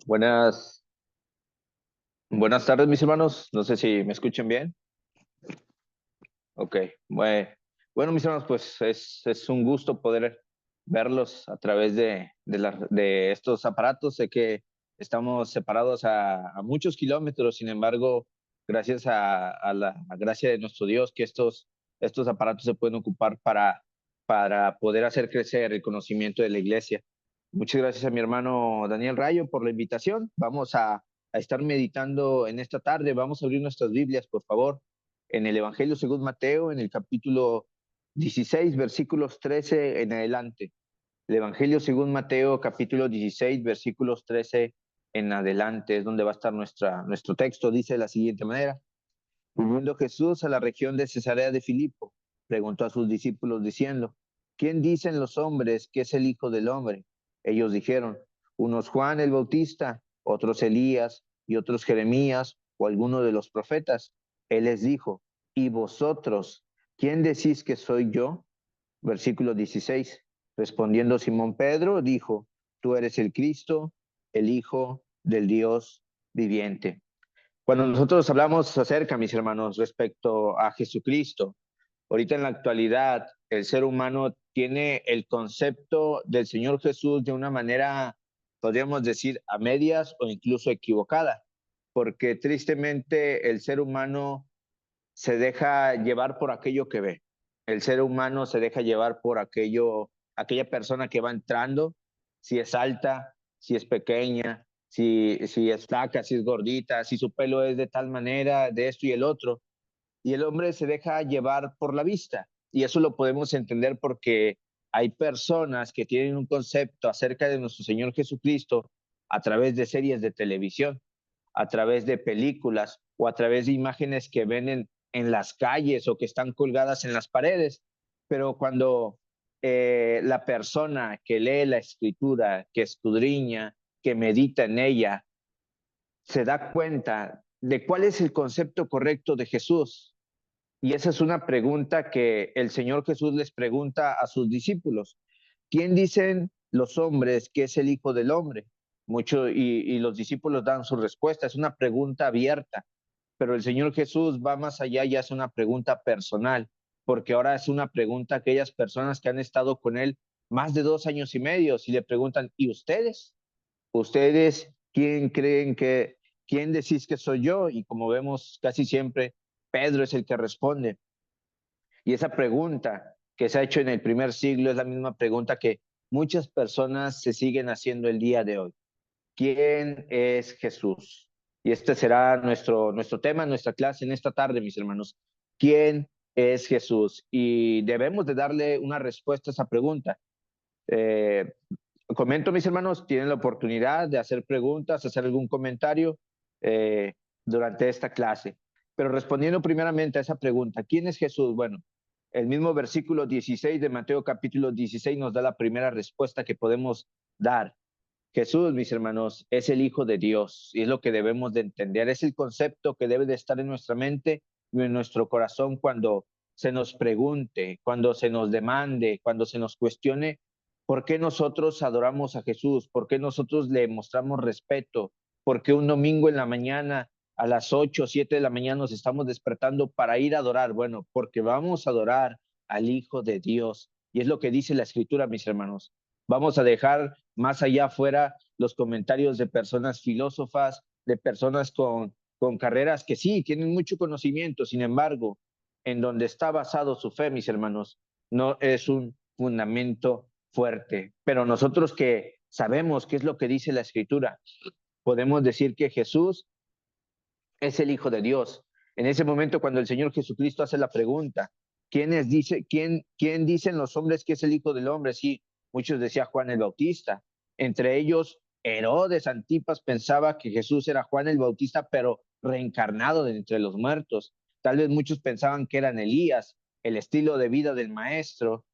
Buenas, buenas tardes, mis hermanos. No sé si me escuchan bien. Ok, bue- bueno, mis hermanos, pues es un gusto poder verlos a través de estos aparatos. Sé que estamos separados a muchos kilómetros, sin embargo, gracias a la gracia de nuestro Dios, que estos aparatos se pueden ocupar para poder hacer crecer el conocimiento de la iglesia. Muchas gracias a mi hermano Daniel Rayo por la invitación. Vamos a estar meditando en esta tarde. Vamos a abrir nuestras Biblias, por favor, en el Evangelio según Mateo, en el capítulo 16, versículos 13 en adelante. El Evangelio según Mateo, capítulo 16, versículos 13 en adelante, es donde va a estar nuestro texto. Dice de la siguiente manera: Volviendo Jesús a la región de Cesarea de Filipo, preguntó a sus discípulos diciendo: ¿Quién dicen los hombres que es el Hijo del Hombre? Ellos dijeron: unos Juan el Bautista, otros Elías y otros Jeremías o alguno de los profetas. Él les dijo: ¿Y vosotros, quién decís que soy yo? Versículo 16. Respondiendo Simón Pedro, dijo: Tú eres el Cristo, el Hijo del Dios viviente. Cuando nosotros hablamos acerca, mis hermanos, respecto a Jesucristo, ahorita en la actualidad, el ser humano tiene el concepto del Señor Jesús de una manera, podríamos decir, a medias o incluso equivocada, porque tristemente el ser humano se deja llevar por aquello que ve. El ser humano se deja llevar por aquella persona que va entrando, si es alta, si es pequeña, si es flaca, si es gordita, si su pelo es de tal manera, de esto y el otro. Y el hombre se deja llevar por la vista. Y eso lo podemos entender porque hay personas que tienen un concepto acerca de nuestro Señor Jesucristo a través de series de televisión, a través de películas o a través de imágenes que ven en las calles o que están colgadas en las paredes. Pero cuando la persona que lee la escritura, que escudriña, que medita en ella, se da cuenta de cuál es el concepto correcto de Jesús. Y esa es una pregunta que el Señor Jesús les pregunta a sus discípulos. ¿Quién dicen los hombres que es el Hijo del Hombre? Y los discípulos dan su respuesta. Es una pregunta abierta, pero el Señor Jesús va más allá y hace una pregunta personal, porque ahora es una pregunta a aquellas personas que han estado con Él más de 2 años y medio, y le preguntan: ¿y ustedes? ¿Ustedes quién decís que soy yo? Y como vemos casi siempre, Pedro es el que responde. Y esa pregunta que se ha hecho en el primer siglo es la misma pregunta que muchas personas se siguen haciendo el día de hoy. ¿Quién es Jesús? Y este será nuestro tema, nuestra clase en esta tarde, mis hermanos. ¿Quién es Jesús? Y debemos de darle una respuesta a esa pregunta. Eh, Comento, mis hermanos, tienen la oportunidad de hacer preguntas, hacer algún comentario eh, durante esta clase. Pero respondiendo primeramente a esa pregunta: ¿quién es Jesús? Bueno, el mismo versículo 16 de Mateo capítulo 16 nos da la primera respuesta que podemos dar. Jesús, mis hermanos, es el Hijo de Dios y es lo que debemos de entender. Es el concepto que debe de estar en nuestra mente y en nuestro corazón cuando se nos pregunte, cuando se nos demande, cuando se nos cuestione por qué nosotros adoramos a Jesús, por qué nosotros le mostramos respeto, por qué un domingo en la mañana a las 8 o 7 de la mañana nos estamos despertando para ir a adorar. Bueno, porque vamos a adorar al Hijo de Dios. Y es lo que dice la Escritura, mis hermanos. Vamos a dejar más allá afuera los comentarios de personas filósofas, de personas con carreras que sí, tienen mucho conocimiento, sin embargo, en donde está basado su fe, mis hermanos, no es un fundamento fuerte. Pero nosotros que sabemos qué es lo que dice la Escritura, podemos decir que Jesús es el Hijo de Dios. En ese momento, cuando el Señor Jesucristo hace la pregunta: ¿quién dicen los hombres que es el Hijo del Hombre? Sí, muchos decían Juan el Bautista. Entre ellos, Herodes Antipas pensaba que Jesús era Juan el Bautista, pero reencarnado de entre los muertos. Tal vez muchos pensaban que eran Elías, el estilo de vida del maestro.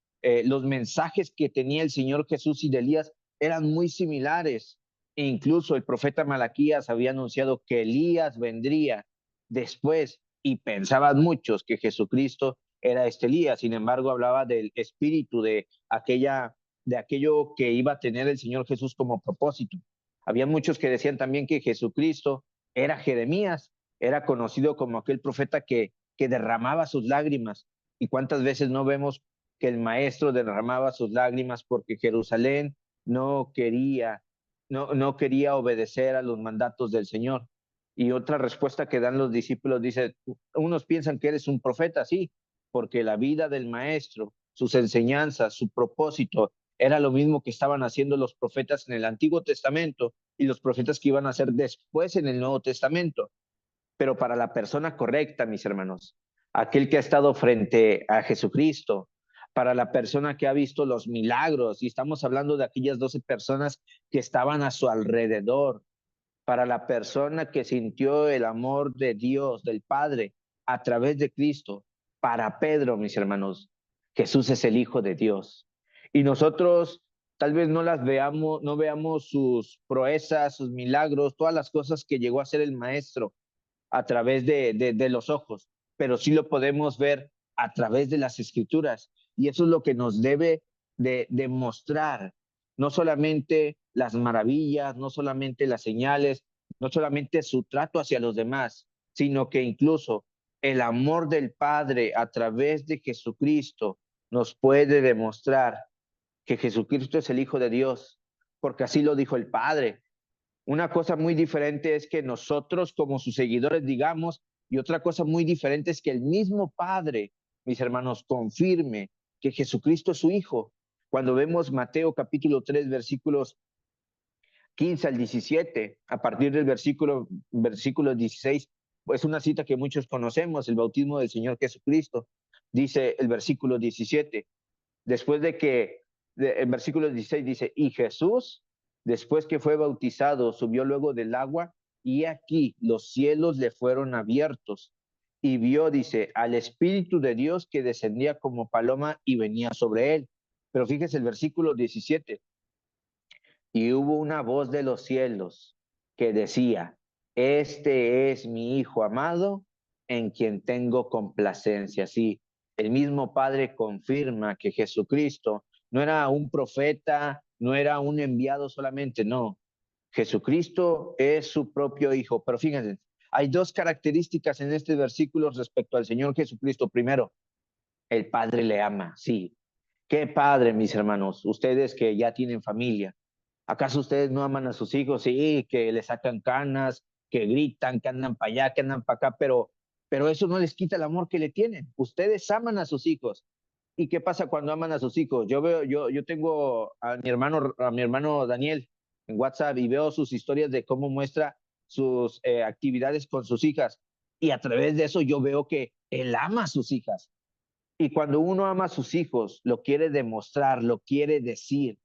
Los mensajes que tenía el Señor Jesús y de Elías eran muy similares. E incluso el profeta Malaquías había anunciado que Elías vendría después, y pensaban muchos que Jesucristo era este Elías. Sin embargo, hablaba del espíritu de aquello que iba a tener el Señor Jesús como propósito. Había muchos que decían también que Jesucristo era Jeremías, era conocido como aquel profeta que derramaba sus lágrimas. ¿Y cuántas veces no vemos que el maestro derramaba sus lágrimas porque Jerusalén no quería, no quería obedecer a los mandatos del Señor? Y otra respuesta que dan los discípulos dice, unos piensan que eres un profeta, sí, porque la vida del maestro, sus enseñanzas, su propósito, era lo mismo que estaban haciendo los profetas en el Antiguo Testamento y los profetas que iban a hacer después en el Nuevo Testamento. Pero para la persona correcta, mis hermanos, aquel que ha estado frente a Jesucristo, para la persona que ha visto los milagros, y estamos hablando de aquellas 12 personas que estaban a su alrededor, para la persona que sintió el amor de Dios, del Padre, a través de Cristo, para Pedro, mis hermanos, Jesús es el Hijo de Dios. Y nosotros tal vez no las veamos, no veamos sus proezas, sus milagros, todas las cosas que llegó a hacer el Maestro a través de los ojos, pero sí lo podemos ver a través de las Escrituras. Y eso es lo que nos debe de mostrar, no solamente las maravillas, no solamente las señales, no solamente su trato hacia los demás, sino que incluso el amor del Padre a través de Jesucristo nos puede demostrar que Jesucristo es el Hijo de Dios, porque así lo dijo el Padre. Una cosa muy diferente es que nosotros como sus seguidores digamos, y otra cosa muy diferente es que el mismo Padre, mis hermanos, confirme que Jesucristo es su Hijo. Cuando vemos Mateo capítulo 3, versículos 15 al 17, a partir del versículo 16, pues una cita que muchos conocemos, el bautismo del Señor Jesucristo. Dice el versículo 17, después de que, el versículo 16 dice, y Jesús, después que fue bautizado, subió luego del agua, y aquí los cielos le fueron abiertos, y vio, dice, al Espíritu de Dios que descendía como paloma y venía sobre él. Pero fíjese el versículo 17, y hubo una voz de los cielos que decía, este es mi Hijo amado, en quien tengo complacencia. Sí, el mismo Padre confirma que Jesucristo no era un profeta, no era un enviado solamente, no. Jesucristo es su propio Hijo. Pero fíjense, hay dos características en este versículo respecto al Señor Jesucristo. Primero, el Padre le ama, sí. ¿Qué padre, mis hermanos? Ustedes que ya tienen familia, ¿acaso ustedes no aman a sus hijos? Sí, que le sacan canas, que gritan, que andan para allá, que andan para acá, pero eso no les quita el amor que le tienen. Ustedes aman a sus hijos. ¿Y qué pasa cuando aman a sus hijos? Yo tengo a mi hermano Daniel en WhatsApp y veo sus historias de cómo muestra sus actividades con sus hijas. Y a través de eso yo veo que él ama a sus hijas. Y cuando uno ama a sus hijos, lo quiere demostrar, lo quiere decir.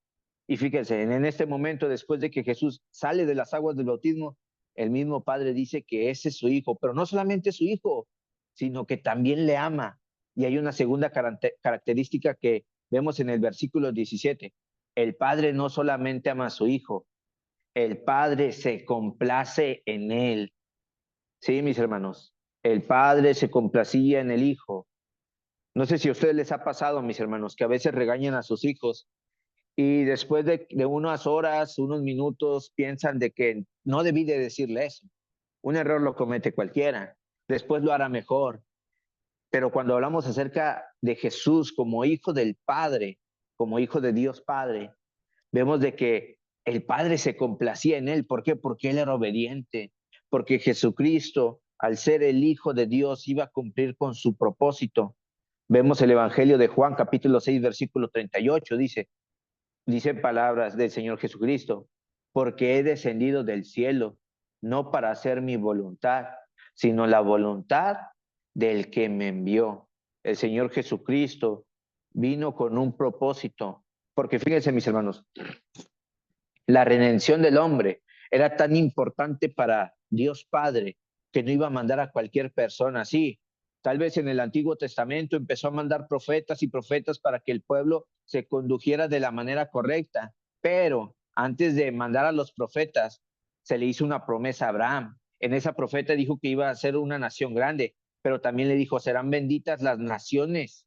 Y fíjense, en este momento, después de que Jesús sale de las aguas del bautismo, el mismo Padre dice que ese es su hijo, pero no solamente su hijo, sino que también le ama. Y hay una segunda característica que vemos en el versículo 17. El Padre no solamente ama a su hijo, el Padre se complace en él. Sí, mis hermanos, el Padre se complacía en el Hijo. No sé si a ustedes les ha pasado, mis hermanos, que a veces regañan a sus hijos y después de unas horas, unos minutos, piensan de que no debí de decirle eso. Un error lo comete cualquiera, después lo hará mejor. Pero cuando hablamos acerca de Jesús como hijo del Padre, como hijo de Dios Padre, vemos de que el Padre se complacía en él. ¿Por qué? Porque él era obediente, porque Jesucristo, al ser el Hijo de Dios, iba a cumplir con su propósito. Vemos el Evangelio de Juan, capítulo 6, versículo 38, dice palabras del Señor Jesucristo, porque he descendido del cielo, no para hacer mi voluntad, sino la voluntad del que me envió. El Señor Jesucristo vino con un propósito, porque fíjense mis hermanos, la redención del hombre era tan importante para Dios Padre que no iba a mandar a cualquier persona así. Tal vez en el Antiguo Testamento empezó a mandar profetas y profetas para que el pueblo se condujera de la manera correcta, pero antes de mandar a los profetas, se le hizo una promesa a Abraham. En esa profeta dijo que iba a ser una nación grande, pero también le dijo, serán benditas las naciones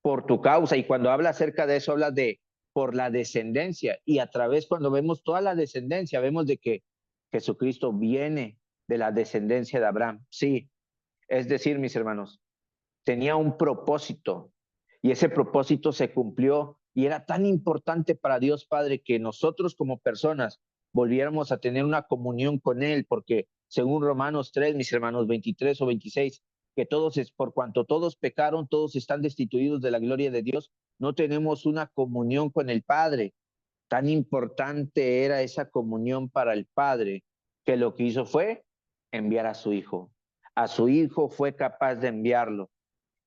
por tu causa. Y cuando habla acerca de eso, habla de por la descendencia. Y a través, cuando vemos toda la descendencia, vemos de que Jesucristo viene de la descendencia de Abraham. Sí, es decir, mis hermanos, tenía un propósito y ese propósito se cumplió y era tan importante para Dios Padre que nosotros como personas volviéramos a tener una comunión con Él, porque según Romanos 3, mis hermanos, 23 o 26, que todos es por cuanto todos pecaron, todos están destituidos de la gloria de Dios, no tenemos una comunión con el Padre. Tan importante era esa comunión para el Padre que lo que hizo fue enviar a su Hijo. A su Hijo fue capaz de enviarlo.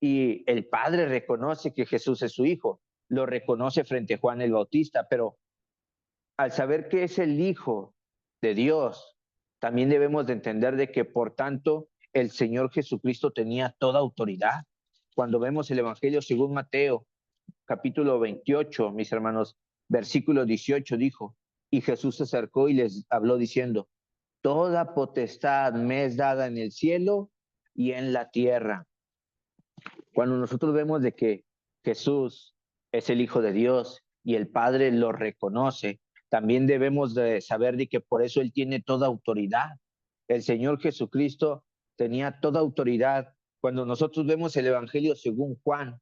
Y el Padre reconoce que Jesús es su Hijo. Lo reconoce frente a Juan el Bautista, pero al saber que es el Hijo de Dios, también debemos de entender de que por tanto el Señor Jesucristo tenía toda autoridad. Cuando vemos el Evangelio según Mateo, capítulo 28, mis hermanos, versículo 18 dijo, y Jesús se acercó y les habló diciendo, toda potestad me es dada en el cielo y en la tierra. Cuando nosotros vemos de que Jesús es el Hijo de Dios y el Padre lo reconoce, también debemos de saber de que por eso Él tiene toda autoridad. El Señor Jesucristo tenía toda autoridad. Cuando nosotros vemos el Evangelio según Juan,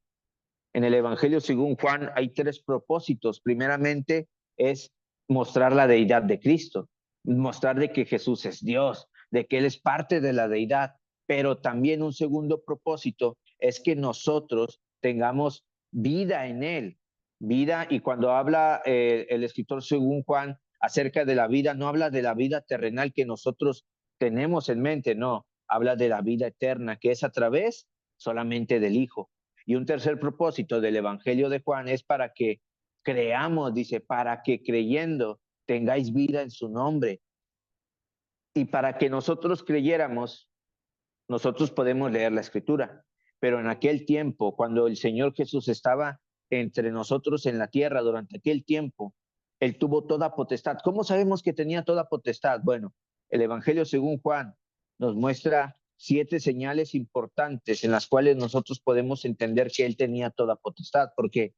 en el Evangelio según Juan hay tres propósitos. Primeramente es mostrar la deidad de Cristo, mostrar de que Jesús es Dios, de que Él es parte de la deidad, pero también un segundo propósito es que nosotros tengamos vida en Él, vida, y cuando habla el escritor según Juan acerca de la vida, no habla de la vida terrenal que nosotros tenemos en mente, no, habla de la vida eterna, que es a través solamente del Hijo. Y un tercer propósito del Evangelio de Juan es para que creamos, dice, para que creyendo tengáis vida en su nombre. Y para que nosotros creyéramos, nosotros podemos leer la Escritura. Pero en aquel tiempo, cuando el Señor Jesús estaba entre nosotros en la tierra, durante aquel tiempo, Él tuvo toda potestad. ¿Cómo sabemos que tenía toda potestad? Bueno, el Evangelio según Juan nos muestra 7 señales importantes en las cuales nosotros podemos entender que Él tenía toda potestad, porque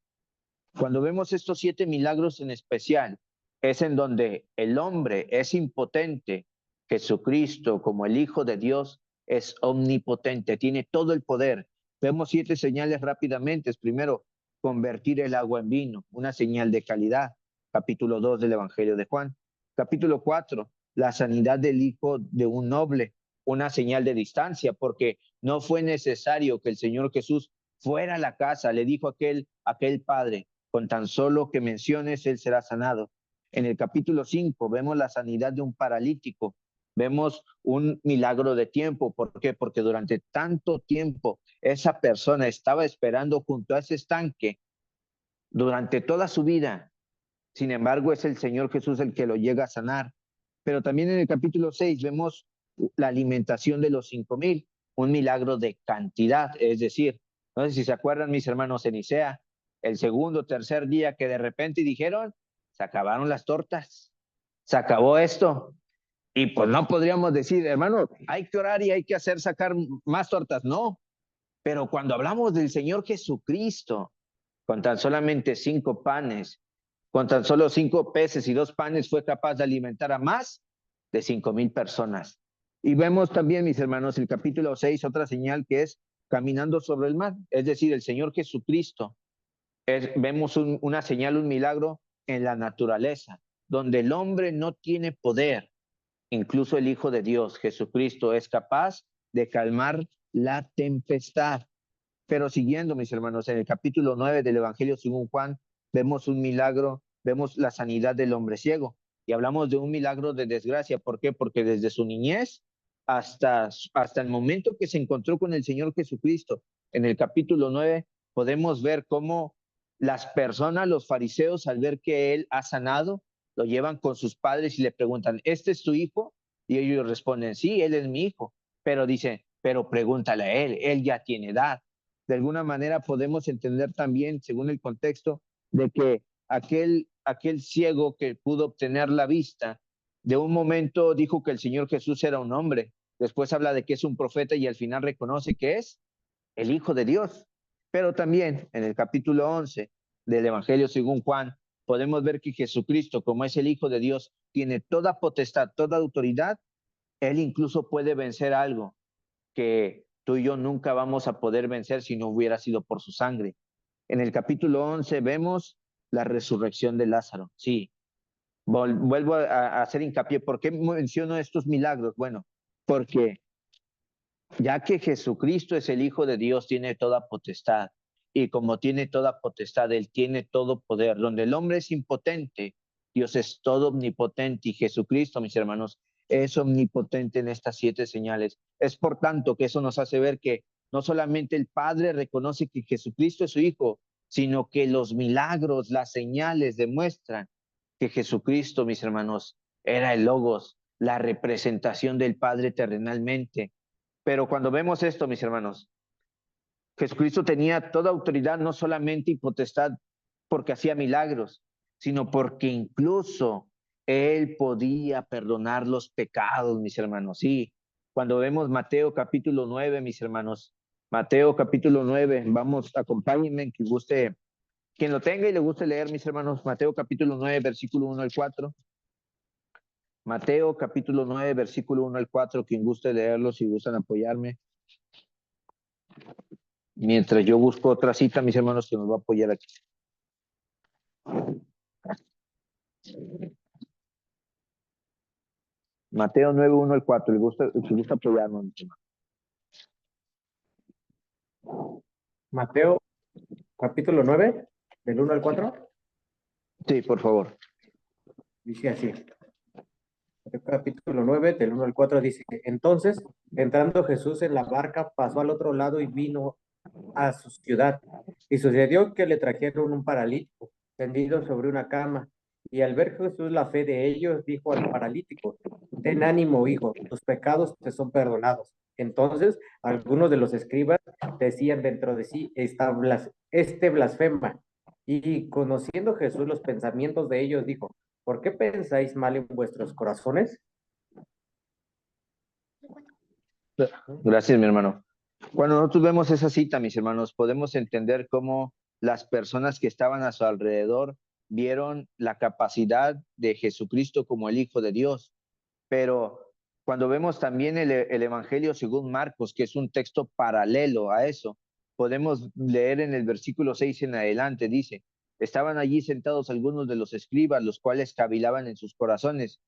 cuando vemos estos 7 milagros en especial, es en donde el hombre es impotente, Jesucristo como el Hijo de Dios es omnipotente, tiene todo el poder. Vemos 7 señales rápidamente. Primero, convertir el agua en vino, una señal de calidad. Capítulo 2 del Evangelio de Juan. Capítulo 4, la sanidad del hijo de un noble, una señal de distancia, porque no fue necesario que el Señor Jesús fuera a la casa, le dijo aquel padre, con tan solo que menciones, él será sanado. En el capítulo 5 vemos la sanidad de un paralítico, vemos un milagro de tiempo. ¿Por qué? Porque durante tanto tiempo esa persona estaba esperando junto a ese estanque durante toda su vida. Sin embargo, es el Señor Jesús el que lo llega a sanar. Pero también en el capítulo 6 vemos la alimentación de los 5,000, un milagro de cantidad, es decir, no sé si se acuerdan mis hermanos en Nicea, el segundo, tercer día que de repente dijeron, se acabaron las tortas, se acabó esto. Y pues no podríamos decir, hermano, hay que orar y hay que hacer sacar más tortas, no. Pero cuando hablamos del Señor Jesucristo, con tan solamente 5 panes, con tan solo 5 peces y 2 panes, fue capaz de alimentar a más de 5,000 personas. Y vemos también, mis hermanos, el capítulo 6, otra señal que es caminando sobre el mar, es decir, el Señor Jesucristo. Vemos una señal, un milagro en la naturaleza, donde el hombre no tiene poder. Incluso el Hijo de Dios, Jesucristo, es capaz de calmar la tempestad. Pero siguiendo, mis hermanos, en el capítulo 9 del Evangelio según Juan, vemos un milagro, vemos la sanidad del hombre ciego. Y hablamos de un milagro de desgracia. ¿Por qué? Porque desde su niñez hasta el momento que se encontró con el Señor Jesucristo, en el capítulo 9, podemos ver cómo las personas, los fariseos, al ver que Él ha sanado, lo llevan con sus padres y le preguntan, ¿este es tu hijo? Y ellos responden, sí, él es mi hijo. Pero dice, pero pregúntale a él ya tiene edad. De alguna manera podemos entender también, según el contexto, de que aquel ciego que pudo obtener la vista, de un momento dijo que el Señor Jesús era un hombre, después habla de que es un profeta y al final reconoce que es el Hijo de Dios. Pero también en el capítulo 11 del Evangelio según Juan, podemos ver que Jesucristo, como es el Hijo de Dios, tiene toda potestad, toda autoridad. Él incluso puede vencer algo que tú y yo nunca vamos a poder vencer si no hubiera sido por su sangre. En el capítulo 11 vemos la resurrección de Lázaro. Sí, vuelvo a hacer hincapié. ¿Por qué menciono estos milagros? Bueno, porque ya que Jesucristo es el Hijo de Dios, tiene toda potestad. Y como tiene toda potestad, Él tiene todo poder. Donde el hombre es impotente, Dios es todo omnipotente. Y Jesucristo, mis hermanos, es omnipotente en estas 7 señales. Es por tanto que eso nos hace ver que no solamente el Padre reconoce que Jesucristo es su Hijo, sino que los milagros, las señales demuestran que Jesucristo, mis hermanos, era el Logos, la representación del Padre terrenalmente. Pero cuando vemos esto, mis hermanos, Jesucristo tenía toda autoridad, no solamente y potestad porque hacía milagros, sino porque incluso Él podía perdonar los pecados, mis hermanos. Sí, cuando vemos Mateo capítulo 9, mis hermanos, Mateo capítulo 9, vamos, acompáñenme, que guste, quien lo tenga y le guste leer, mis hermanos, Mateo capítulo 9, versículo 1 al 4. Mateo capítulo 9, versículo 1 al 4, quien guste leerlo, si gustan apoyarme. Mientras yo busco otra cita, mis hermanos, que nos va a apoyar aquí. Mateo 9, 1 al 4. Si gusta apoyarnos, mis hermanos. Mateo, capítulo 9, del 1 al 4, Sí, por favor. dice así. Mateo capítulo 9, del 1 al 4, dice: Entonces, entrando Jesús en la barca, pasó al otro lado y vino a su ciudad. Y sucedió que le trajeron un paralítico, tendido sobre una cama. Y al ver Jesús la fe de ellos, dijo al paralítico: Ten ánimo, hijo, tus pecados te son perdonados. Entonces, algunos de los escribas decían dentro de sí: Este blasfema. Y conociendo Jesús los pensamientos de ellos, dijo: ¿Por qué pensáis mal en vuestros corazones? Gracias, mi hermano. Cuando nosotros vemos esa cita, mis hermanos, podemos entender cómo las personas que estaban a su alrededor vieron la capacidad de Jesucristo como el Hijo de Dios. Pero cuando vemos también el Evangelio según Marcos, que es un texto paralelo a eso, podemos leer en el versículo 6 en adelante, dice: estaban allí sentados algunos de los escribas, los cuales cavilaban en sus corazones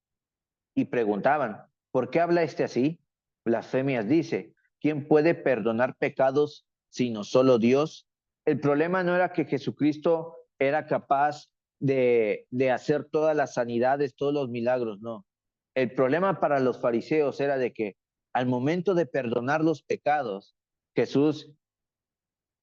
y preguntaban: ¿por qué habla este así? Blasfemias dice. ¿Quién puede perdonar pecados sino solo Dios? El problema no era que Jesucristo era capaz de hacer todas las sanidades, todos los milagros, no. El problema para los fariseos era de que al momento de perdonar los pecados, Jesús,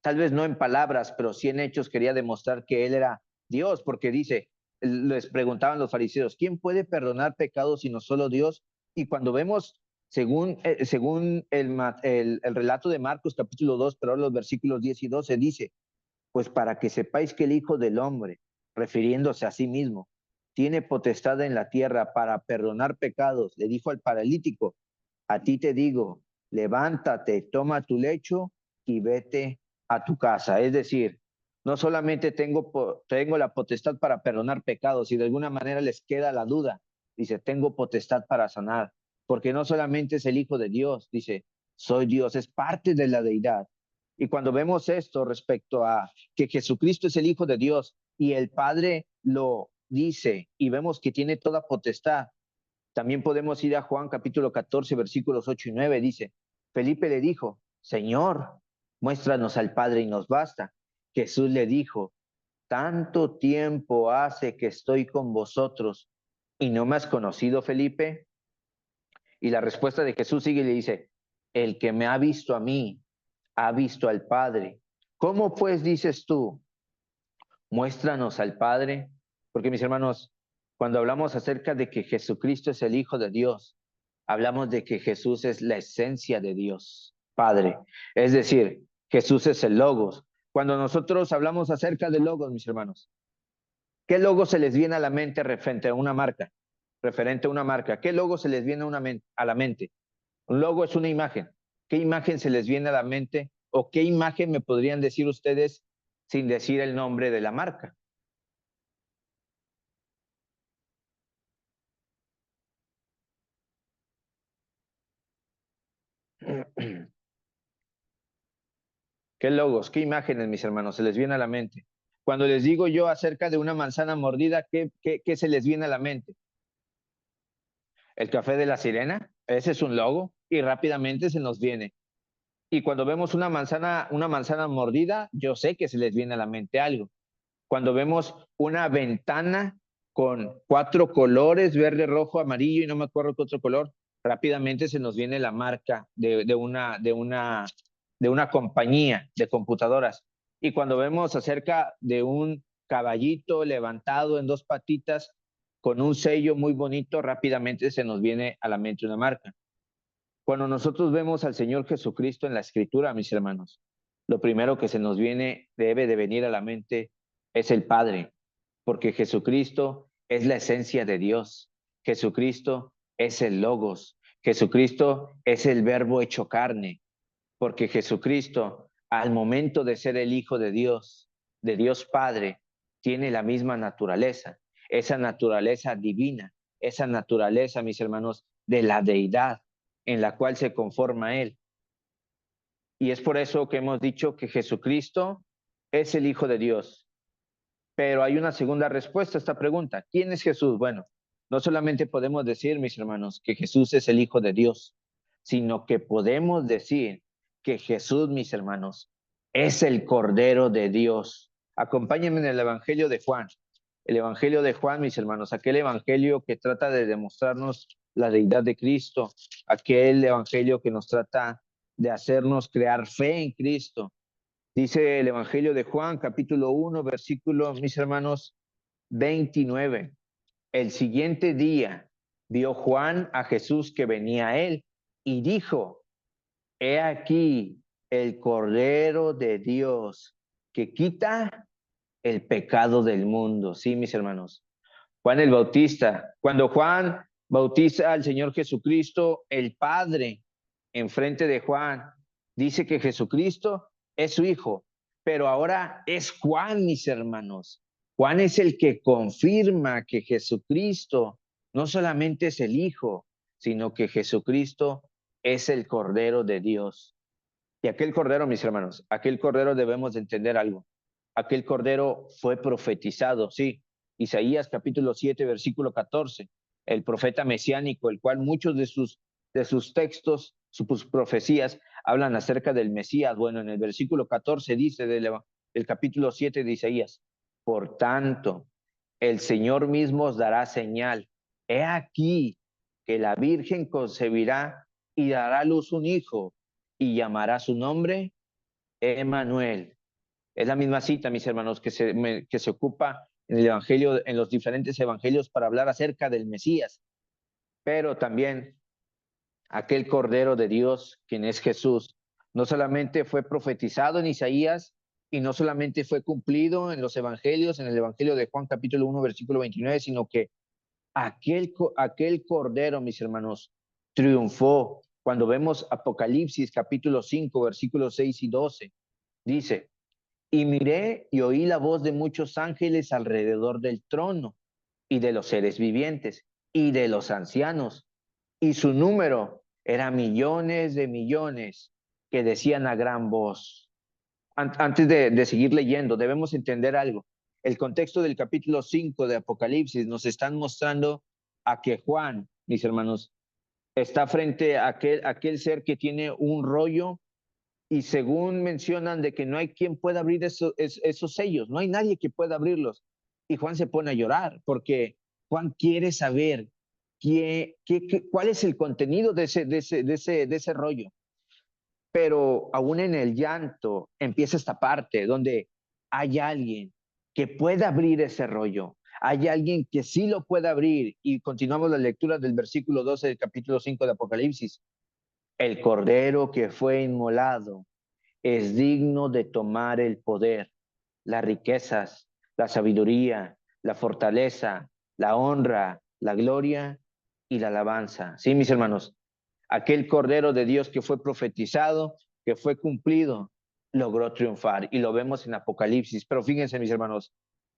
tal vez no en palabras, pero sí en hechos, quería demostrar que Él era Dios, porque dice, les preguntaban los fariseos: ¿quién puede perdonar pecados sino solo Dios? Y cuando vemos, según el relato de Marcos capítulo 2, pero ahora los versículos 10 y 12, dice: pues para que sepáis que el Hijo del Hombre, refiriéndose a sí mismo, tiene potestad en la tierra para perdonar pecados, le dijo al paralítico: a ti te digo, levántate, toma tu lecho y vete a tu casa. Es decir, no solamente tengo la potestad para perdonar pecados, y de alguna manera les queda la duda, dice: tengo potestad para sanar, porque no solamente es el Hijo de Dios, dice: soy Dios, es parte de la deidad. Y cuando vemos esto respecto a que Jesucristo es el Hijo de Dios y el Padre lo dice y vemos que tiene toda potestad, también podemos ir a Juan capítulo 14, versículos 8 y 9. Dice: Felipe le dijo: Señor, muéstranos al Padre y nos basta. Jesús le dijo: tanto tiempo hace que estoy con vosotros y no me has conocido, Felipe. Y la respuesta de Jesús sigue y le dice: el que me ha visto a mí, ha visto al Padre. ¿Cómo pues dices tú, muéstranos al Padre? Porque, mis hermanos, cuando hablamos acerca de que Jesucristo es el Hijo de Dios, hablamos de que Jesús es la esencia de Dios, Padre. Es decir, Jesús es el Logos. Cuando nosotros hablamos acerca de Logos, mis hermanos, ¿qué logo se les viene a la mente referente a una marca? Referente a una marca. ¿Qué logo se les viene a la mente? Un logo es una imagen. ¿Qué imagen se les viene a la mente? ¿O qué imagen me podrían decir ustedes sin decir el nombre de la marca? ¿Qué logos, qué imágenes, mis hermanos, se les viene a la mente? Cuando les digo yo acerca de una manzana mordida, ¿qué se les viene a la mente? El café de la sirena, ese es un logo y rápidamente se nos viene. Y cuando vemos una manzana mordida, yo sé que se les viene a la mente algo. Cuando vemos una ventana con 4 colores, verde, rojo, amarillo y no me acuerdo qué otro color, rápidamente se nos viene la marca de una compañía de computadoras. Y cuando vemos acerca de un caballito levantado en 2 patitas con un sello muy bonito, rápidamente se nos viene a la mente una marca. Cuando nosotros vemos al Señor Jesucristo en la Escritura, mis hermanos, lo primero que se nos debe de venir a la mente es el Padre, porque Jesucristo es la esencia de Dios. Jesucristo es el Logos. Jesucristo es el Verbo hecho carne, porque Jesucristo, al momento de ser el Hijo de Dios Padre, tiene la misma naturaleza, esa naturaleza divina, esa naturaleza, mis hermanos, de la deidad en la cual se conforma Él. Y es por eso que hemos dicho que Jesucristo es el Hijo de Dios. Pero hay una segunda respuesta a esta pregunta. ¿Quién es Jesús? Bueno, no solamente podemos decir, mis hermanos, que Jesús es el Hijo de Dios, sino que podemos decir que Jesús, mis hermanos, es el Cordero de Dios. Acompáñenme en el Evangelio de Juan. El Evangelio de Juan, mis hermanos, aquel Evangelio que trata de demostrarnos la deidad de Cristo, aquel Evangelio que nos trata de hacernos crear fe en Cristo. Dice el Evangelio de Juan, capítulo 1, versículo, mis hermanos, 29. El siguiente día vio Juan a Jesús que venía a él y dijo, he aquí el Cordero de Dios que quita el pecado del mundo. Sí, mis hermanos. Juan el Bautista. Cuando Juan bautiza al Señor Jesucristo, el Padre, enfrente de Juan, dice que Jesucristo es su Hijo, pero ahora es Juan, mis hermanos. Juan es el que confirma que Jesucristo no solamente es el Hijo, sino que Jesucristo es el Cordero de Dios. Y aquel Cordero, mis hermanos, aquel Cordero debemos de entender algo. Aquel Cordero fue profetizado, sí. Isaías capítulo 7, versículo 14. El profeta mesiánico, el cual muchos de sus textos, sus profecías, hablan acerca del Mesías. Bueno, en el versículo 14 dice del capítulo 7 de Isaías, por tanto, el Señor mismo os dará señal. He aquí que la Virgen concebirá y dará a luz un hijo y llamará su nombre Emmanuel. Es la misma cita, mis hermanos, que se ocupa en el Evangelio, en los diferentes evangelios para hablar acerca del Mesías, pero también aquel Cordero de Dios, quien es Jesús, no solamente fue profetizado en Isaías y no solamente fue cumplido en los evangelios, en el Evangelio de Juan capítulo 1, versículo 29, sino que aquel Cordero, mis hermanos, triunfó. Cuando vemos Apocalipsis capítulo 5, versículos 6 y 12, dice, y miré y oí la voz de muchos ángeles alrededor del trono y de los seres vivientes y de los ancianos, y su número era millones de millones que decían a gran voz. Antes de seguir leyendo, debemos entender algo. El contexto del capítulo 5 de Apocalipsis nos están mostrando a que Juan, mis hermanos, está frente a aquel ser que tiene un rollo y según mencionan de que no hay quien pueda abrir esos sellos, no hay nadie que pueda abrirlos. Y Juan se pone a llorar porque Juan quiere saber cuál es el contenido de ese rollo. Pero aún en el llanto empieza esta parte donde hay alguien que pueda abrir ese rollo. Hay alguien que sí lo puede abrir. Y continuamos la lectura del versículo 12 del capítulo 5 de Apocalipsis. El cordero que fue inmolado es digno de tomar el poder, las riquezas, la sabiduría, la fortaleza, la honra, la gloria y la alabanza. Sí, mis hermanos, aquel Cordero de Dios que fue profetizado, que fue cumplido, logró triunfar y lo vemos en Apocalipsis. Pero fíjense, mis hermanos,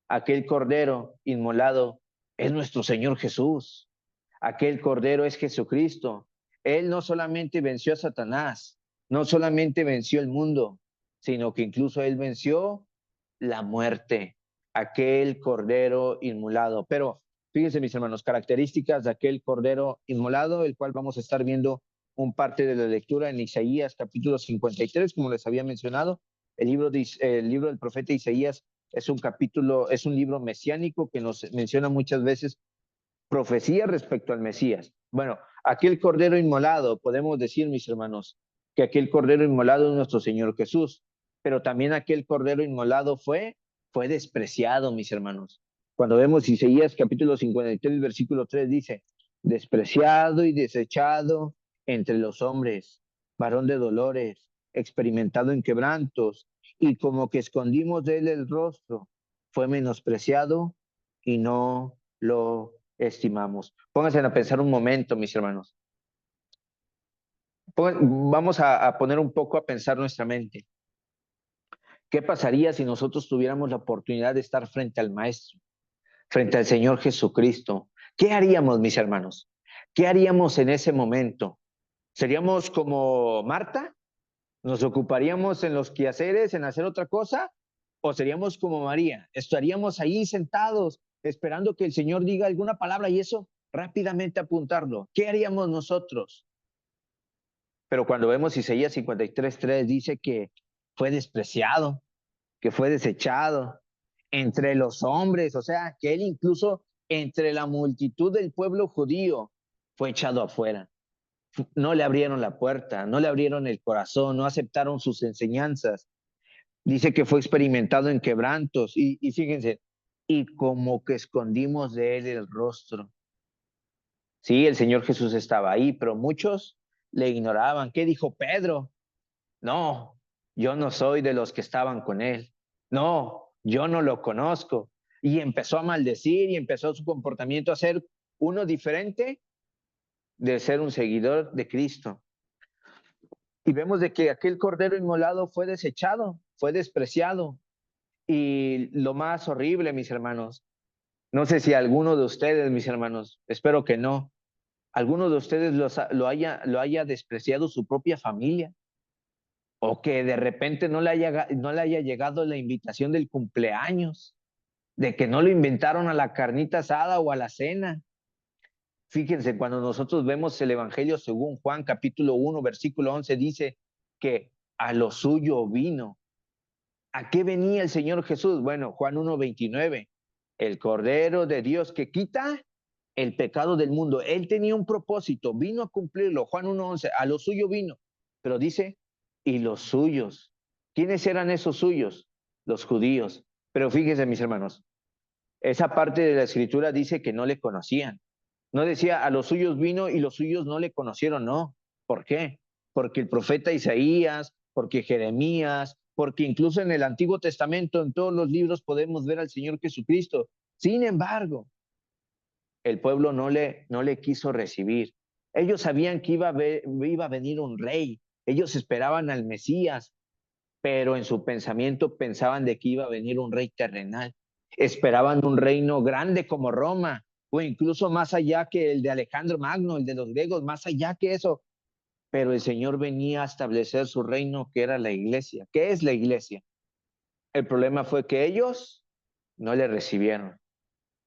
aquel Cordero inmolado es nuestro Señor Jesús. Aquel Cordero es Jesucristo. Él no solamente venció a Satanás, no solamente venció el mundo, sino que incluso Él venció la muerte, aquel cordero inmolado. Pero fíjense, mis hermanos, características de aquel cordero inmolado, el cual vamos a estar viendo un parte de la lectura en Isaías capítulo 53, como les había mencionado. El libro del profeta Isaías es un capítulo, es un libro mesiánico que nos menciona muchas veces profecía respecto al Mesías. Bueno, aquel cordero inmolado, podemos decir, mis hermanos, que aquel cordero inmolado es nuestro Señor Jesús, pero también aquel cordero inmolado fue despreciado, mis hermanos. Cuando vemos Isaías capítulo 53, versículo 3 dice, despreciado y desechado entre los hombres, varón de dolores, experimentado en quebrantos, y como que escondimos de él el rostro, fue menospreciado y no lo estimamos. Pónganse a pensar un momento, mis hermanos. Vamos a poner un poco a pensar nuestra mente. ¿Qué pasaría si nosotros tuviéramos la oportunidad de estar frente al Maestro, frente al Señor Jesucristo? ¿Qué haríamos, mis hermanos? ¿Qué haríamos en ese momento? ¿Seríamos como Marta? ¿Nos ocuparíamos en los quehaceres, en hacer otra cosa? ¿O seríamos como María? ¿Estaríamos ahí sentados esperando que el Señor diga alguna palabra y eso rápidamente apuntarlo? ¿Qué haríamos nosotros? Pero cuando vemos Isaías 53:3 dice que fue despreciado, que fue desechado entre los hombres, o sea, que él incluso entre la multitud del pueblo judío fue echado afuera. No le abrieron la puerta, no le abrieron el corazón, no aceptaron sus enseñanzas. Dice que fue experimentado en quebrantos y fíjense, y como que escondimos de él el rostro. Sí, el Señor Jesús estaba ahí, pero muchos le ignoraban. ¿Qué dijo Pedro? No, yo no soy de los que estaban con él. No, yo no lo conozco. Y empezó a maldecir y empezó su comportamiento a ser uno diferente de ser un seguidor de Cristo. Y vemos de que aquel cordero inmolado fue desechado, fue despreciado. Y lo más horrible, mis hermanos, no sé si alguno de ustedes, mis hermanos, espero que no, alguno de ustedes lo haya despreciado su propia familia, o que de repente no le haya llegado la invitación del cumpleaños, de que no lo inventaron a la carnita asada o a la cena. Fíjense, cuando nosotros vemos el Evangelio según Juan capítulo 1, versículo 11, dice que a lo suyo vino. ¿A qué venía el Señor Jesús? Bueno, Juan 1:29, el Cordero de Dios que quita el pecado del mundo. Él tenía un propósito, vino a cumplirlo. Juan 1:11, a lo suyo vino, pero dice, y los suyos. ¿Quiénes eran esos suyos? Los judíos. Pero fíjense, mis hermanos, esa parte de la escritura dice que no le conocían. No decía, a los suyos vino y los suyos no le conocieron, no. ¿Por qué? Porque el profeta Isaías, porque Jeremías, porque incluso en el Antiguo Testamento, en todos los libros podemos ver al Señor Jesucristo. Sin embargo, el pueblo no le quiso recibir. Ellos sabían que iba a venir un rey, ellos esperaban al Mesías, pero en su pensamiento pensaban de que iba a venir un rey terrenal. Esperaban un reino grande como Roma, o incluso más allá que el de Alejandro Magno, el de los griegos, más allá que eso. Pero el Señor venía a establecer su reino, que era la iglesia. ¿Qué es la iglesia? El problema fue que ellos no le recibieron.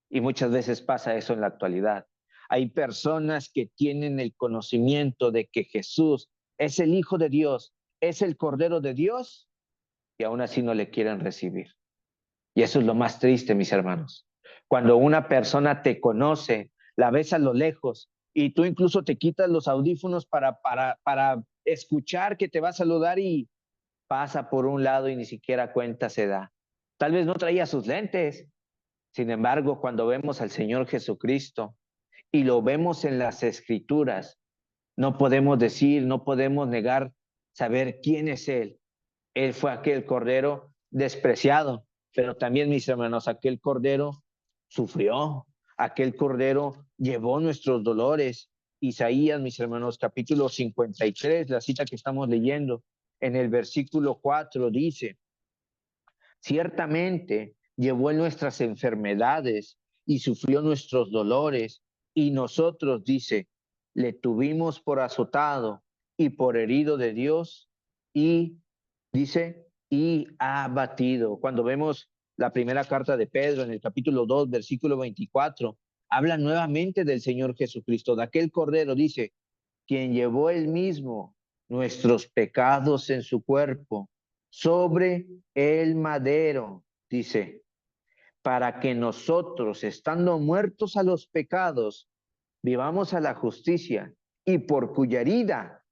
Y muchas veces pasa eso en la actualidad. Hay personas que tienen el conocimiento de que Jesús es el Hijo de Dios, es el Cordero de Dios, y aún así no le quieren recibir. Y eso es lo más triste, mis hermanos. Cuando una persona te conoce, la ves a lo lejos y tú incluso te quitas los audífonos para escuchar que te va a saludar y pasa por un lado y ni siquiera cuenta se da. Tal vez no traía sus lentes. Sin embargo, cuando vemos al Señor Jesucristo y lo vemos en las Escrituras, no podemos decir, no podemos negar saber quién es Él. Él fue aquel cordero despreciado, pero también, mis hermanos, aquel cordero sufrió, aquel cordero llevó nuestros dolores. Isaías, mis hermanos, capítulo 53, la cita que estamos leyendo, en el versículo 4 dice, ciertamente llevó en nuestras enfermedades y sufrió nuestros dolores, y nosotros, dice, le tuvimos por azotado y por herido de Dios y, dice, y abatido. Cuando vemos la primera carta de Pedro en el capítulo 2, versículo 24, habla nuevamente del Señor Jesucristo, de aquel Cordero, dice, quien llevó él mismo nuestros pecados en su cuerpo sobre el madero, dice, para que nosotros, estando muertos a los pecados, vivamos a la justicia, y por cuya herida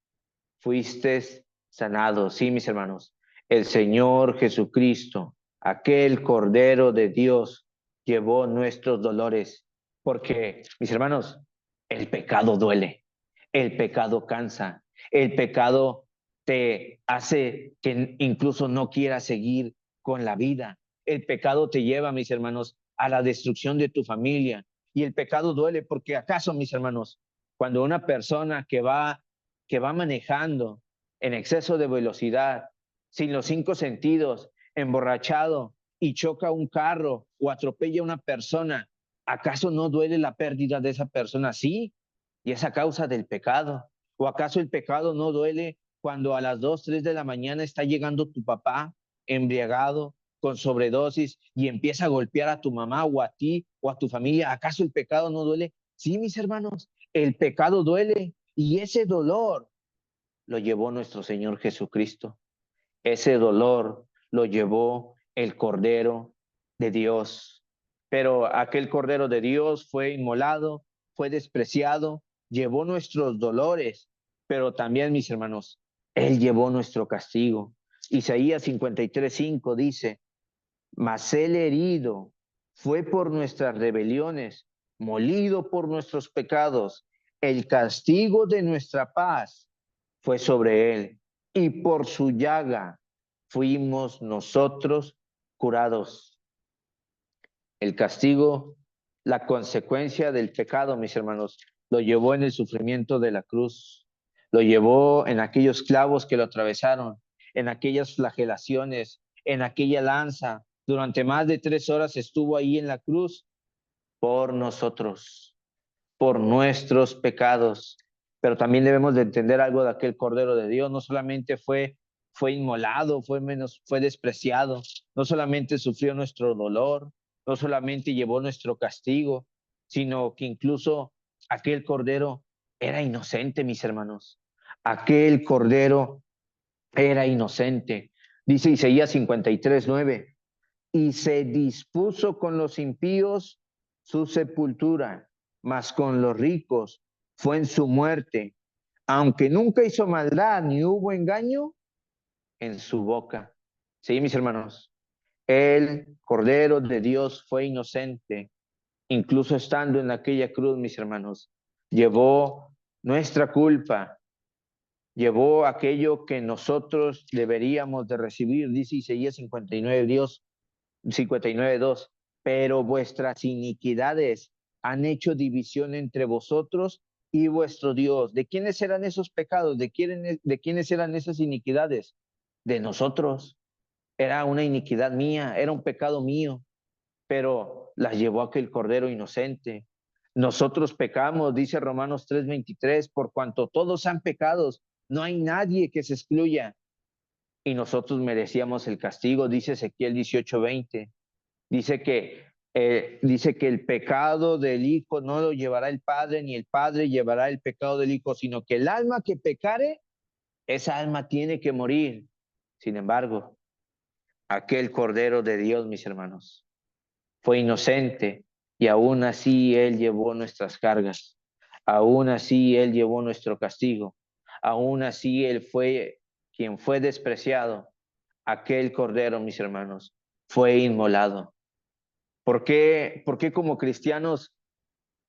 fuisteis sanados. Sí, mis hermanos, el Señor Jesucristo, aquel Cordero de Dios, llevó nuestros dolores, porque, mis hermanos, el pecado duele, el pecado cansa, el pecado te hace que incluso no quieras seguir con la vida. El pecado te lleva, mis hermanos, a la destrucción de tu familia. Y el pecado duele porque acaso, mis hermanos, cuando una persona que va manejando en exceso de velocidad, sin los cinco sentidos, emborrachado y choca un carro o atropella a una persona, ¿acaso no duele la pérdida de esa persona? Sí, y es a causa del pecado. ¿O acaso el pecado no duele cuando a las 2, 3 de la mañana está llegando tu papá embriagado, con sobredosis y empieza a golpear a tu mamá o a ti o a tu familia? ¿Acaso el pecado no duele? Sí, mis hermanos, el pecado duele y ese dolor lo llevó nuestro Señor Jesucristo. Ese dolor lo llevó el Cordero de Dios. Pero aquel Cordero de Dios fue inmolado, fue despreciado, llevó nuestros dolores, pero también, mis hermanos, Él llevó nuestro castigo. Isaías 53:5 dice, mas Él herido fue por nuestras rebeliones, molido por nuestros pecados. El castigo de nuestra paz fue sobre Él, y por su llaga fuimos nosotros curados. El castigo, la consecuencia del pecado, mis hermanos, lo llevó en el sufrimiento de la cruz, lo llevó en aquellos clavos que lo atravesaron, en aquellas flagelaciones, en aquella lanza. Durante más de 3 horas estuvo ahí en la cruz por nosotros, por nuestros pecados. Pero también debemos de entender algo de aquel Cordero de Dios. No solamente fue inmolado, fue despreciado, no solamente sufrió nuestro dolor, no solamente llevó nuestro castigo, sino que incluso aquel Cordero era inocente, mis hermanos. Aquel Cordero era inocente. Dice Isaías 53:9, y se dispuso con los impíos su sepultura, mas con los ricos fue en su muerte, aunque nunca hizo maldad ni hubo engaño en su boca. Sí, mis hermanos, el Cordero de Dios fue inocente, incluso estando en aquella cruz, mis hermanos, llevó nuestra culpa, llevó aquello que nosotros deberíamos de recibir, dice Isaías 59, Dios 59:2, pero vuestras iniquidades han hecho división entre vosotros y vuestro Dios. ¿De quiénes eran esos pecados? ¿De quiénes eran esas iniquidades? De nosotros. Era una iniquidad mía, era un pecado mío, pero las llevó aquel Cordero inocente. Nosotros pecamos, dice Romanos 3:23, por cuanto todos han pecados, no hay nadie que se excluya. Y nosotros merecíamos el castigo, dice Ezequiel 18:20. Dice que el pecado del hijo no lo llevará el padre, ni el padre llevará el pecado del hijo, sino que el alma que pecare, esa alma tiene que morir. Sin embargo, aquel Cordero de Dios, mis hermanos, fue inocente y aún así Él llevó nuestras cargas, aún así Él llevó nuestro castigo, aún así Él fue quien fue despreciado. Aquel Cordero, mis hermanos, fue inmolado. Por qué como cristianos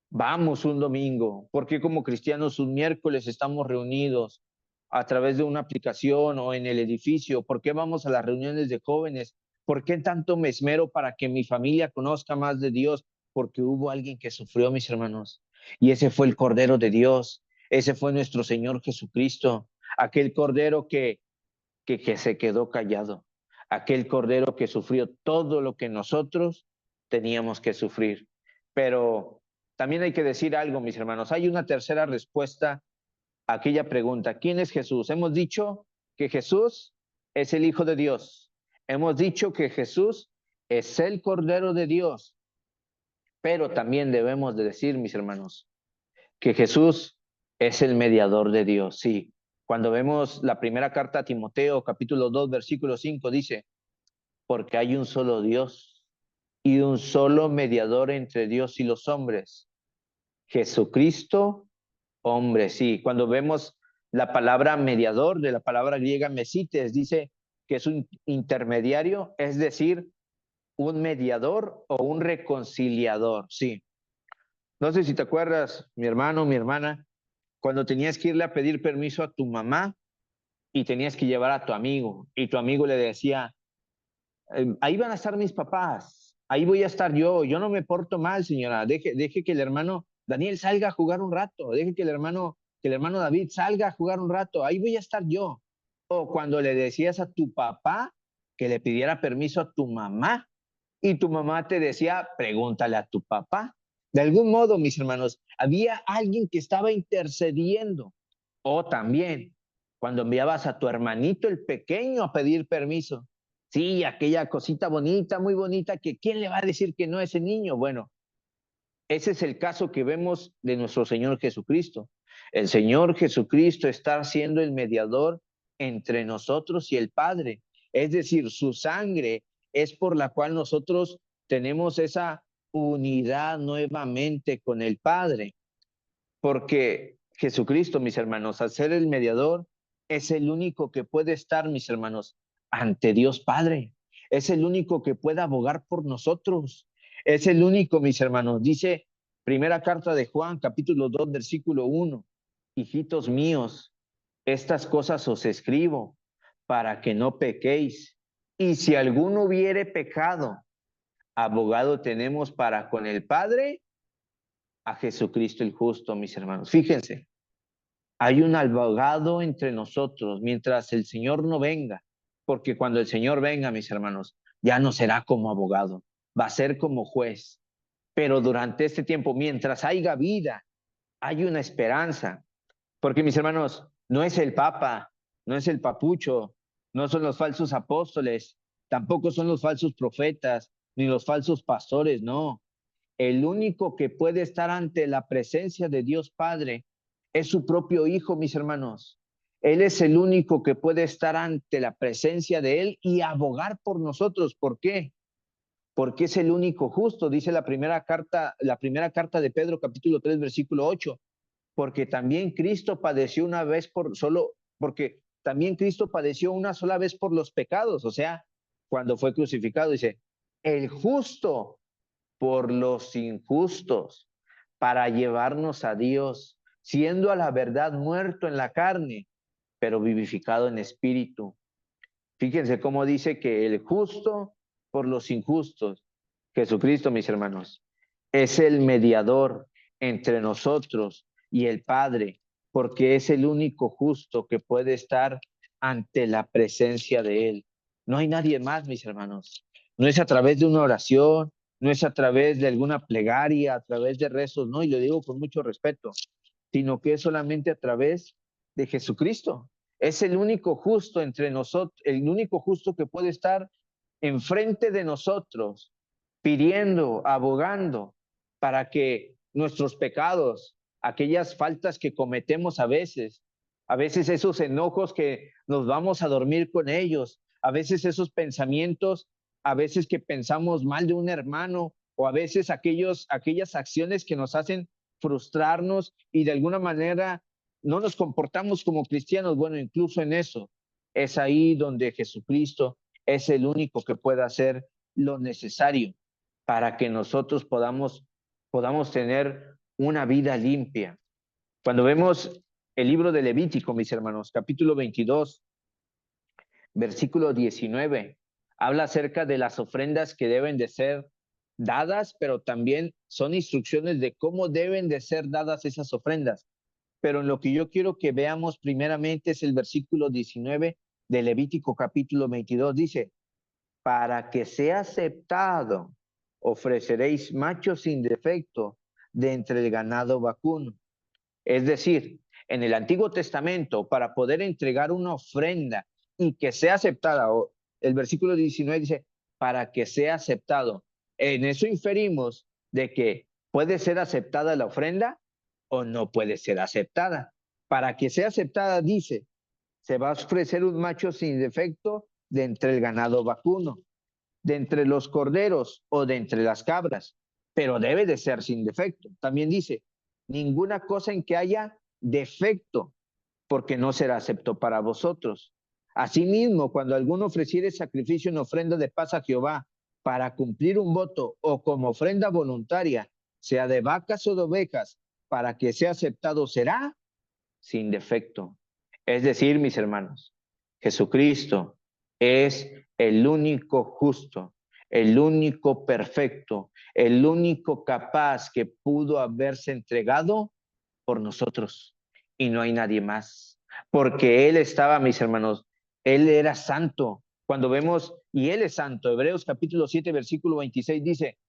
vamos un domingo? ¿Por qué como cristianos un miércoles estamos reunidos a través de una aplicación o en el edificio? ¿Por qué vamos a las reuniones de jóvenes? ¿Por qué tanto me esmero para que mi familia conozca más de Dios? Porque hubo alguien que sufrió, mis hermanos, y ese fue el Cordero de Dios, ese fue nuestro Señor Jesucristo, aquel Cordero que se quedó callado, aquel Cordero que sufrió todo lo que nosotros teníamos que sufrir. Pero también hay que decir algo, mis hermanos. Hay una tercera respuesta a aquella pregunta. ¿Quién es Jesús? Hemos dicho que Jesús es el Hijo de Dios. Hemos dicho que Jesús es el Cordero de Dios. Pero también debemos de decir, mis hermanos, que Jesús es el mediador de Dios. Sí, cuando vemos la primera carta a Timoteo, capítulo 2, versículo 5, dice, porque hay un solo Dios y un solo mediador entre Dios y los hombres, Jesucristo, hombre. Sí, cuando vemos la palabra mediador, de la palabra griega mesites, dice que es un intermediario, es decir, un mediador o un reconciliador. Sí. No sé si te acuerdas, mi hermano, mi hermana, cuando tenías que irle a pedir permiso a tu mamá y tenías que llevar a tu amigo, y tu amigo le decía, ahí van a estar mis papás, ahí voy a estar yo no me porto mal, señora, deje que el hermano Daniel salga a jugar un rato, deje que el hermano David salga a jugar un rato, ahí voy a estar yo. O cuando le decías a tu papá que le pidiera permiso a tu mamá, y tu mamá te decía, pregúntale a tu papá. De algún modo, mis hermanos, había alguien que estaba intercediendo. O también, cuando enviabas a tu hermanito el pequeño a pedir permiso. Sí, aquella cosita bonita, muy bonita, que ¿quién le va a decir que no a ese niño? Bueno, ese es el caso que vemos de nuestro Señor Jesucristo. El Señor Jesucristo está siendo el mediador entre nosotros y el Padre. Es decir, su sangre es por la cual nosotros tenemos esa unidad nuevamente con el Padre. Porque Jesucristo, mis hermanos, al ser el mediador, es el único que puede estar, mis hermanos, ante Dios Padre. Es el único que puede abogar por nosotros. Es el único, mis hermanos. Dice primera carta de Juan, capítulo 2, versículo 1. Hijitos míos, estas cosas os escribo para que no pequéis. Y si alguno hubiere pecado, abogado tenemos para con el Padre, a Jesucristo el justo, mis hermanos. Fíjense, hay un abogado entre nosotros mientras el Señor no venga, porque cuando el Señor venga, mis hermanos, ya no será como abogado, va a ser como juez. Pero durante este tiempo, mientras haya vida, hay una esperanza, porque mis hermanos, no es el Papa, no es el papucho, no son los falsos apóstoles, tampoco son los falsos profetas, ni los falsos pastores, no. El único que puede estar ante la presencia de Dios Padre es su propio Hijo, mis hermanos. Él es el único que puede estar ante la presencia de Él y abogar por nosotros. ¿Por qué? Porque es el único justo, dice la primera carta de Pedro, capítulo 3, versículo 8. Porque también Cristo padeció una vez porque también Cristo padeció una sola vez por los pecados, o sea, cuando fue crucificado, dice, el justo por los injustos, para llevarnos a Dios, siendo a la verdad muerto en la carne, pero vivificado en espíritu. Fíjense cómo dice que el justo por los injustos, Jesucristo, mis hermanos, es el mediador entre nosotros y el Padre, porque es el único justo que puede estar ante la presencia de Él. No hay nadie más, mis hermanos. No es a través de una oración, no es a través de alguna plegaria, a través de rezos, no, y lo digo con mucho respeto, sino que es solamente a través de Jesucristo. Es el único justo entre nosotros, el único justo que puede estar enfrente de nosotros, pidiendo, abogando para que nuestros pecados, aquellas faltas que cometemos a veces esos enojos que nos vamos a dormir con ellos, a veces esos pensamientos, a veces que pensamos mal de un hermano, o a veces aquellas acciones que nos hacen frustrarnos y de alguna manera no nos comportamos como cristianos. Bueno, incluso en eso es ahí donde Jesucristo es el único que puede hacer lo necesario para que nosotros podamos tener una vida limpia. Cuando vemos el libro de Levítico, mis hermanos, capítulo 22, versículo 19, habla acerca de las ofrendas que deben de ser dadas, pero también son instrucciones de cómo deben de ser dadas esas ofrendas. Pero en lo que yo quiero que veamos primeramente es el versículo 19 de Levítico capítulo 22. Dice, para que sea aceptado, ofreceréis machos sin defecto de entre el ganado vacuno. Es decir, en el Antiguo Testamento, para poder entregar una ofrenda y que sea aceptada, el versículo 19 dice, para que sea aceptado. En eso inferimos de que puede ser aceptada la ofrenda o no puede ser aceptada. Para que sea aceptada, dice, se va a ofrecer un macho sin defecto de entre el ganado vacuno, de entre los corderos o de entre las cabras, pero debe de ser sin defecto. También dice, ninguna cosa en que haya defecto, porque no será acepto para vosotros. Asimismo, cuando alguno ofreciere sacrificio en ofrenda de paz a Jehová para cumplir un voto o como ofrenda voluntaria, sea de vacas o de ovejas, para que sea aceptado, será sin defecto. Es decir, mis hermanos, Jesucristo es el único justo, el único perfecto, el único capaz que pudo haberse entregado por nosotros. Y no hay nadie más. Porque Él estaba, mis hermanos, Él era santo. Cuando vemos, y Él es santo, Hebreos capítulo 7, versículo 26 dice,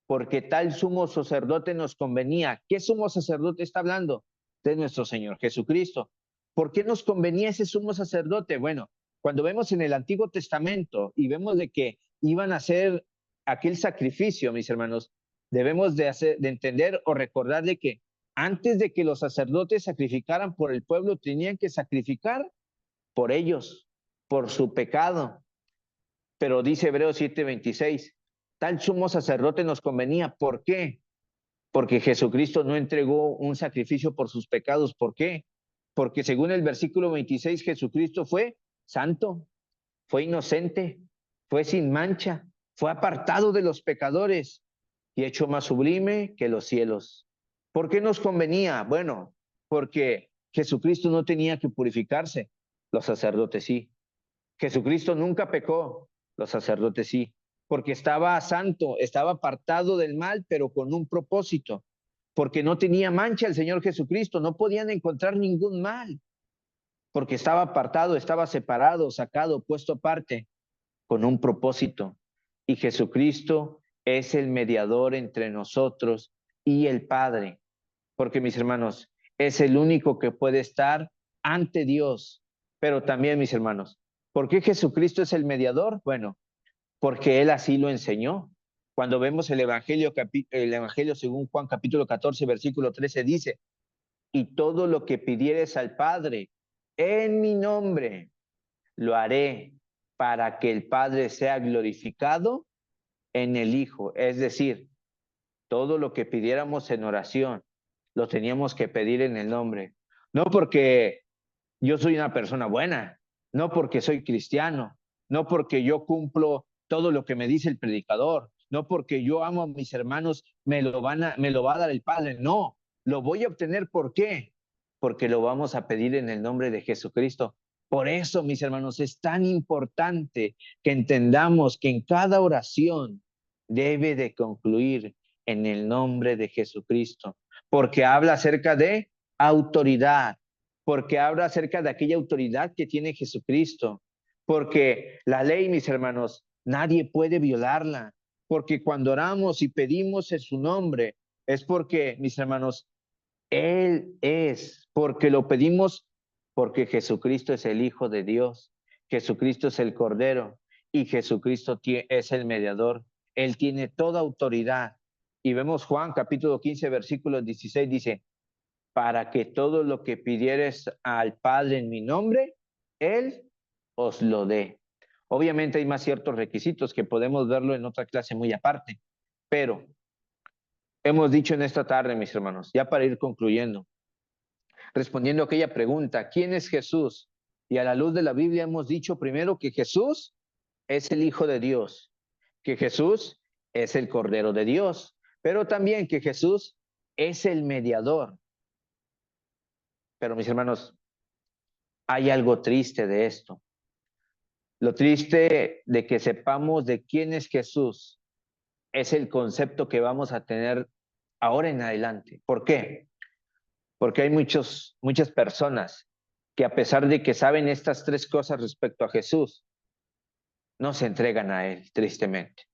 porque tal sumo sacerdote nos convenía. ¿Qué sumo sacerdote está hablando? De nuestro Señor Jesucristo. ¿Por qué nos convenía ese sumo sacerdote? Bueno, cuando vemos en el Antiguo Testamento y vemos de que iban a hacer aquel sacrificio, mis hermanos, debemos de entender o recordar de que antes de que los sacerdotes sacrificaran por el pueblo, tenían que sacrificar por ellos, por su pecado. Pero dice Hebreos 7:26, tal sumo sacerdote nos convenía. ¿Por qué? Porque Jesucristo no entregó un sacrificio por sus pecados. ¿Por qué? Porque según el versículo 26, Jesucristo fue santo, fue inocente, fue sin mancha, fue apartado de los pecadores y hecho más sublime que los cielos. ¿Por qué nos convenía? Bueno, porque Jesucristo no tenía que purificarse, los sacerdotes sí. Jesucristo nunca pecó, los sacerdotes sí, porque estaba santo, estaba apartado del mal, pero con un propósito, porque no tenía mancha el Señor Jesucristo, no podían encontrar ningún mal, porque estaba apartado, estaba separado, sacado, puesto aparte, con un propósito. Y Jesucristo es el mediador entre nosotros y el Padre, porque mis hermanos, es el único que puede estar ante Dios. Pero también, mis hermanos, ¿por qué Jesucristo es el mediador? Bueno, porque Él así lo enseñó. Cuando vemos el Evangelio según Juan capítulo 14, versículo 13, dice, y todo lo que pidieres al Padre en mi nombre, lo haré para que el Padre sea glorificado en el Hijo. Es decir, todo lo que pidiéramos en oración, lo teníamos que pedir en el nombre. No porque yo soy una persona buena, no porque soy cristiano, no porque yo cumplo todo lo que me dice el predicador, no porque yo amo a mis hermanos, me lo va a dar el Padre. No, lo voy a obtener. ¿Por qué? Porque lo vamos a pedir en el nombre de Jesucristo. Por eso, mis hermanos, es tan importante que entendamos que en cada oración debe de concluir en el nombre de Jesucristo, porque habla acerca de autoridad, porque habla acerca de aquella autoridad que tiene Jesucristo, porque la ley, mis hermanos, nadie puede violarla, porque cuando oramos y pedimos en su nombre, es porque, mis hermanos, Él es, porque lo pedimos, porque Jesucristo es el Hijo de Dios, Jesucristo es el Cordero y Jesucristo es el mediador. Él tiene toda autoridad. Y vemos Juan capítulo 15, versículo 16, dice, para que todo lo que pidieres al Padre en mi nombre, Él os lo dé. Obviamente hay más ciertos requisitos que podemos verlo en otra clase muy aparte, pero hemos dicho en esta tarde, mis hermanos, ya para ir concluyendo, respondiendo a aquella pregunta, ¿quién es Jesús? Y a la luz de la Biblia hemos dicho primero que Jesús es el Hijo de Dios, que Jesús es el Cordero de Dios, pero también que Jesús es el mediador. Pero mis hermanos, hay algo triste de esto. Lo triste de que sepamos de quién es Jesús es el concepto que vamos a tener ahora en adelante. ¿Por qué? Porque hay muchas personas que a pesar de que saben estas tres cosas respecto a Jesús, no se entregan a Él, tristemente.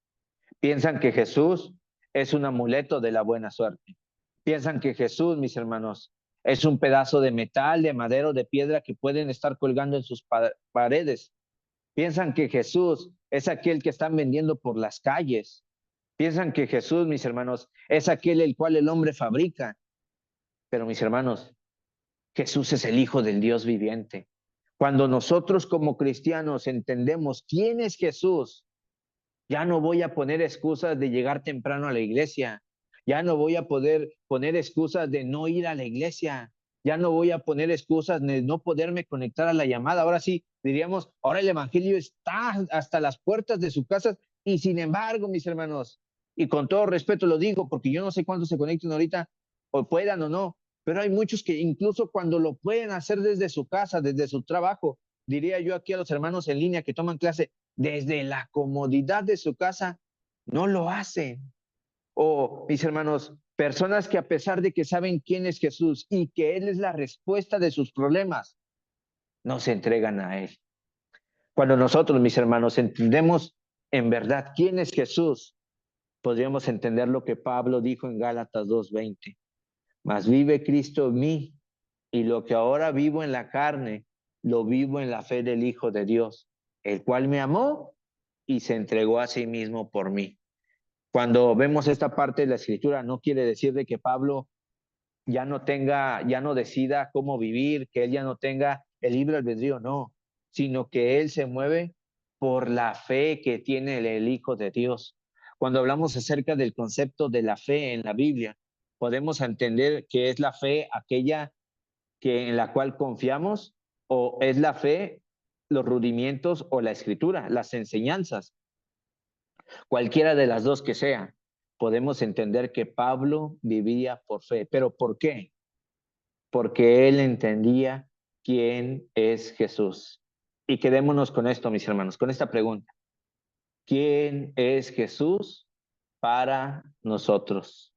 Piensan que Jesús es un amuleto de la buena suerte. Piensan que Jesús, mis hermanos, es un pedazo de metal, de madera o de piedra que pueden estar colgando en sus paredes. Piensan que Jesús es aquel que están vendiendo por las calles. Piensan que Jesús, mis hermanos, es aquel el cual el hombre fabrica. Pero mis hermanos, Jesús es el Hijo del Dios viviente. Cuando nosotros como cristianos entendemos quién es Jesús, ya no voy a poner excusas de llegar temprano a la iglesia. Ya no voy a poder poner excusas de no ir a la iglesia. Ya no voy a poner excusas de no poderme conectar a la llamada. Ahora sí, diríamos, ahora el evangelio está hasta las puertas de su casa y sin embargo, mis hermanos, y con todo respeto lo digo, porque yo no sé cuántos se conecten ahorita, o puedan o no, pero hay muchos que incluso cuando lo pueden hacer desde su casa, desde su trabajo, diría yo aquí a los hermanos en línea que toman clase, desde la comodidad de su casa, no lo hacen. O, mis hermanos, personas que a pesar de que saben quién es Jesús y que Él es la respuesta de sus problemas, no se entregan a Él. Cuando nosotros, mis hermanos, entendemos en verdad quién es Jesús, podríamos entender lo que Pablo dijo en Gálatas 2:20. Mas vive Cristo en mí, y lo que ahora vivo en la carne, lo vivo en la fe del Hijo de Dios, el cual me amó y se entregó a sí mismo por mí. Cuando vemos esta parte de la escritura, no quiere decir de que Pablo ya no decida cómo vivir, que él ya no tenga el libre albedrío, no, sino que él se mueve por la fe que tiene el Hijo de Dios. Cuando hablamos acerca del concepto de la fe en la Biblia, podemos entender que es la fe aquella que en la cual confiamos, o es la fe, los rudimentos o la escritura, las enseñanzas. Cualquiera de las dos que sea, podemos entender que Pablo vivía por fe. ¿Pero por qué? Porque él entendía quién es Jesús. Y quedémonos con esto, mis hermanos, con esta pregunta. ¿Quién es Jesús para nosotros?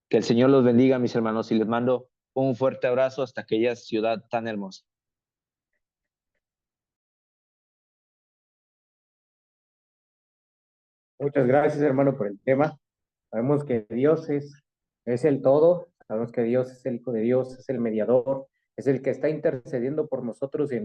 Que el Señor los bendiga, mis hermanos, y les mando un fuerte abrazo hasta aquella ciudad tan hermosa. Muchas gracias, hermano, por el tema. Sabemos que Dios es el todo, sabemos que Dios es el Hijo de Dios, es el mediador, es el que está intercediendo por nosotros en